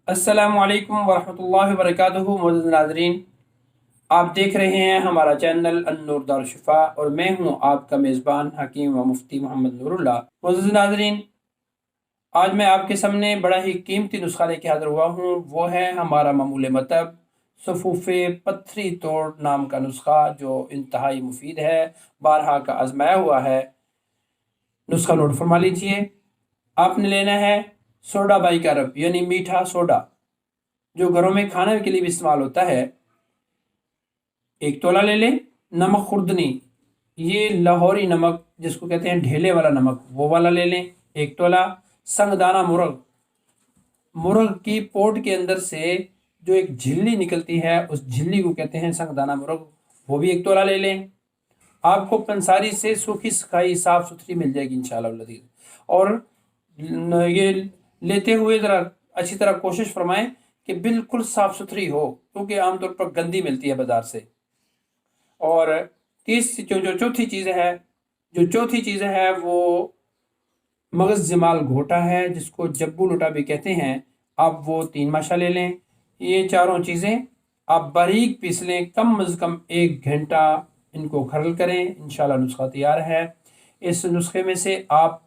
अस्सलामु अलैकुम वरहमतुल्लाहि वबरकातुहू। मोअज़्ज़िज़ नाज़रीन, आप देख रहे हैं हमारा चैनल अन्नूर दारुल शिफा और मैं हूं आपका मेज़बान हकीम व मुफ्ती मोहम्मद नूरुल्लाह। मोअज़्ज़िज़ नाज़रीन, आज मैं आपके सामने बड़ा ही कीमती नुस्खा लेके हाज़िर हुआ हूं। वो है हमारा मामूल मतब सफ़ूफ़े पत्थरी तोड़ नाम का नुस्खा, जो इंतहाई मुफीद है, बारहा का आजमाया हुआ है। नुस्खा नोट फरमा लीजिए। आपने लेना है सोडा बाइकारब यानी मीठा सोडा, जो घरों में खाने के लिए भी इस्तेमाल होता है। 1 तोला ले लें। नमक खुर्दनी, ये लाहौरी नमक जिसको कहते हैं ढेले वाला नमक, वो वाला ले लें 1 तोला। संगदाना मुर्ग, मुर्ग की पोट के अंदर से जो एक झिल्ली निकलती है, उस झिल्ली को कहते हैं संगदाना मुर्ग, वो भी 1 तोला ले लें। आपको पंसारी से सूखी सखाई साफ सुथरी मिल जाएगी इंशाल्लाह लजीज। और ये लेते हुए ज़रा अच्छी तरह कोशिश फरमाएं कि बिल्कुल साफ सुथरी हो, क्योंकि आमतौर पर गंदी मिलती है बाज़ार से। और जो चौथी चीज़ है वो मगज़ जमाल घोटा है, जिसको जब्बू लोटा भी कहते हैं। आप वो 3 माशा ले लें। ये चारों चीज़ें आप बारीक पीस लें, कम अज़ कम 1 घंटा इनको खरल करें, इंशाल्लाह नुस्खा तैयार है। इस नुस्खे में से आप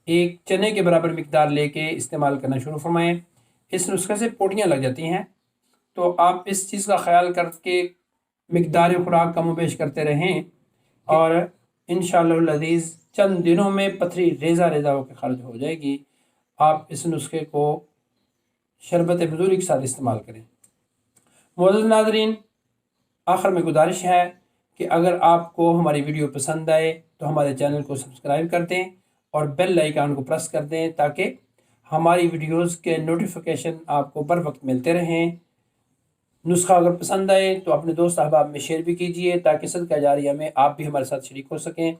1 चने के बराबर मिकदार लेके इस्तेमाल करना शुरू फरमाएं। इस नुस्खे से पोटियाँ लग जाती हैं, तो आप इस चीज़ का ख्याल करके मिकदार खुराक कम बेश करते रहें, और इंशाअल्लाह लज़ीज़ चंद दिनों में पथरी रेज़ा रेज़ा होकर खारिज हो जाएगी। आप इस नुस्खे को शरबत बजूरी के साथ इस्तेमाल करें। मुअज़्ज़िज़ नाज़रीन, आखिर में गुजारिश है कि अगर आपको हमारी वीडियो पसंद आए तो हमारे चैनल को सब्सक्राइब कर दें और बेल आइकन को प्रेस कर दें, ताकि हमारी वीडियोज़ के नोटिफिकेशन आपको बर वक्त मिलते रहें। नुस्खा अगर पसंद आए तो अपने दोस्त अहबाब में शेयर भी कीजिए, ताकि सदका जारिया में आप भी हमारे साथ शरीक हो सकें।